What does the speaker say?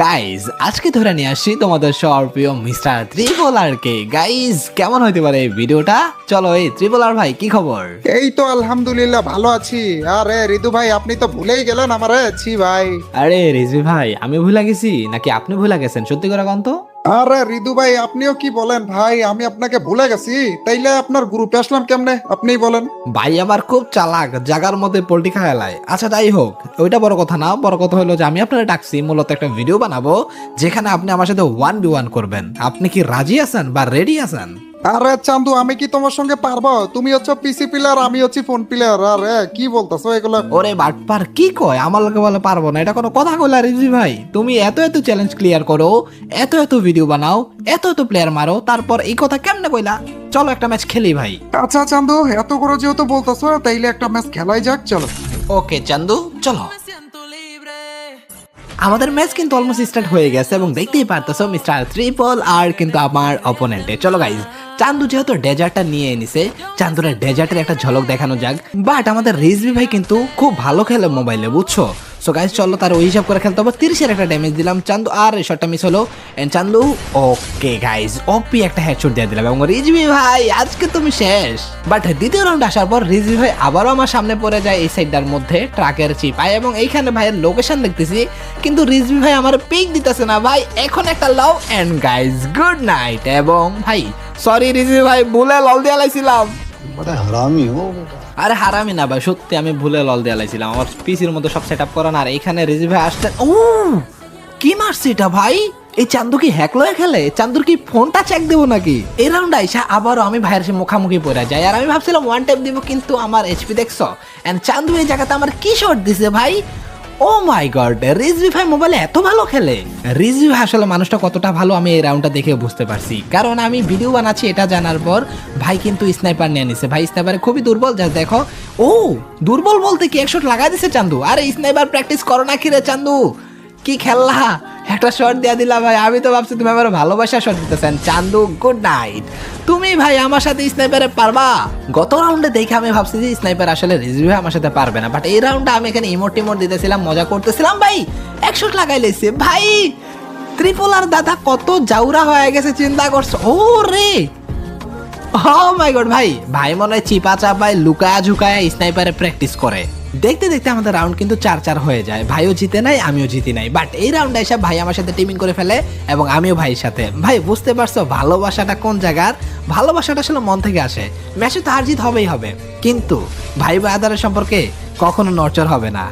Guys আজকে ধরে নিয়ে আসছি তোমাদের সবার প্রিয় মিস্টার ত্রিপলার কে। গাইজ কেমন হইতে পারে এই ভিডিওটা? চলো এই ত্রিপলার ভাই কি খবর? এই তো আলহামদুলিল্লাহ ভালো আছি। আরে ঋতু ভাই আপনি তো ভুলেই গেলেন আমারে। ছি ভাই। আরে রিজভি ভাই আমি ভুলে গেছি নাকি আপনি ভুলে গেছেন? সত্যি করে কোন তো। আরে ঋতু ভাই আপনিও কি বলেন ভাই, আমি আপনাকে ভুলে গেছি? তাইলে আপনার গ্রুপে আসলাম কেমনে আপনিই বলেন। ভাই আবার খুব চালাক, জাগার মধ্যে পোল্ট্রি খাওয়ালায়। আচ্ছা যাই হোক, ওইটা বড় কথা না, বড় কথা হলো যে আমি আপনারা ডাকছি মূলত একটা ভিডিও বানাবো যেখানে আপনি আমার সাথে 1v1 করবেন। আপনি কি রাজি আছেন বা রেডি আছেন? আরে চান্দু আমি কি তোমার সঙ্গে পারবো? তুমি হচ্ছে পিসি প্লেয়ার, আমি হচ্ছি ফোন প্লেয়ার। আরে কি বলতেছো এগুলো? ওরে বাটপার কি কয়, আমার লোকে বলে পারবো না, এটা কোনো কথা কইলা রিজভি ভাই? তুমি এত এত চ্যালেঞ্জ ক্লিয়ার করো, এত এত ভিডিও বানাও, এত এত প্লেয়ার মারো, তারপর এই কথা কেমনে কইলা? চলো একটা ম্যাচ খেলি ভাই। আচ্ছা চান্দু এত করে যেহেতু বলতেছো তাইলে একটা ম্যাচ খেলাই যাক, চলো। ওকে চান্দু চলো। আমাদের ম্যাচ কিন্তু অলমোস্ট স্টার্ট হয়ে গেছে এবং দেখতেই পারতেছো মিস্টার ত্রিপল আর কিন্তু আমার অপোনেন্টে। চলো গাইজ, চান্দু যেহেতু ডেজার্টটা নিয়ে এনেছে, চান্দুর ডেজার্টের একটা ঝলক দেখানো যাক। বাট আমাদের রিজভি ভাই কিন্তু খুব ভালো খেলে মোবাইলে, বুঝছো? সো গাইজ চলো তার ওই হিসাব করে খেলতে হবে। 30-এর একটা ড্যামেজ দিলাম চান্দু, আর শটটা মিস হলো এন্ড চান্দু ওকে গাইজ ওপি একটা হেডশট দিয়ে দিলাম এবং রিজভি ভাই আজকে তুমি শেষ। বাট দ্বিতীয় রাউন্ড আসার পর রিজভি ভাই আবারও আমার সামনে পড়ে যায় এই সাইডটার মধ্যে ট্রাকের চিপায়, এবং এইখানে ভাইয়ের লোকেশন দেখতেছি কিন্তু রিজভি ভাই আমার পিক দিতেছে না ভাই। এখন একটা love and guys good night. এবং ভাই সরি রিজভি ভাই, ভুলে লল দিয়ে লাইছিলাম। আরে হারামি না ভাই, সত্যি আমি ভুলে লল দিয়ে লাইছিলাম। আমার পিসির মধ্যে সব সেট আপ করান, আর এইখানে রিজভি ভাই আসতে ও কি মারছে এটা ভাই? এই চান্দু কি হ্যাক লয়ে খেলে? চান্দুর কি ফোনটা চেক দেবো নাকি? এই রাউন্ড আইসা আবারও আমি ভাইয়ের সে মুখামুখি পড়ে যাই, আর আমি ভাবছিলাম ওয়ান টাইপ দিব কিন্তু আমার এইচপি দেখছো এন্ড চান্দু এই জায়গাতে আমার কি শট দিছে ভাই। ও মাই গড, রিজভি ভাই মোবাইলে এত ভালো খেলে। রিজভি ভাই আসলে মানুষটা কতটা ভালো আমি এই রাউন্ডটা দেখে বুঝতে পারছি, কারণ আমি ভিডিও বানাচ্ছি এটা জানার পর ভাই কিন্তু স্নাইপার নিয়ে নিছে। ভাই স্নাইপারে খুবই দুর্বল, যা দেখো। ও দুর্বল বলতে কি, এক শট লাগাই দিছে চান্দু। আরে স্নাইপার প্র্যাকটিস করো না কি রে চান্দু? কি খেললা, একটা শট দিয়ে দিলা ভাই। আমি তো ভাবছি তুমি আমার ভালোবাসা শট দিতেছেন। চান্দু গুড নাইট। তুমি ভাই আমার সাথে স্নাইপারে পারবা? গত রাউন্ডে দেখে আমি ভাবছি যে স্নাইপার আসলে রিজভি ভাই আমার সাথে পারবে না, বাট এই রাউন্ডে আমি এখানে ইমোট টিমোট দিতেছিলাম, মজা করতেছিলাম ভাই। এক শট লাগাই লেছে ভাই। ত্রিপলার দাদা কত জাউরা হয়ে গেছে চিন্তা করছো? ও রে ও মাই গড ভাই, ভাই মনে হয় চিপা চাপায় লুকায়া ঝুকায়া স্নাইপারে প্র্যাকটিস করে। দেখতে দেখতে আমাদের রাউন্ড কিন্তু 4-4 হয়ে যায়। ভাইও জিতে নাই, আমিও জিতি নাই। বাট এই রাউন্ডে এসে ভাই আমার সাথে টিমিং করে ফেলে এবং আমিও ভাইয়ের সাথে। ভাই বুঝতে পারছো ভালোবাসাটা কোন জায়গার? ভালোবাসাটা আসলে মন থেকে আসে। ম্যাচে তো হার জিত হবেই হবে, কিন্তু ভাই ব্রাদারের সম্পর্কে কখনো নড়চড় হবে না।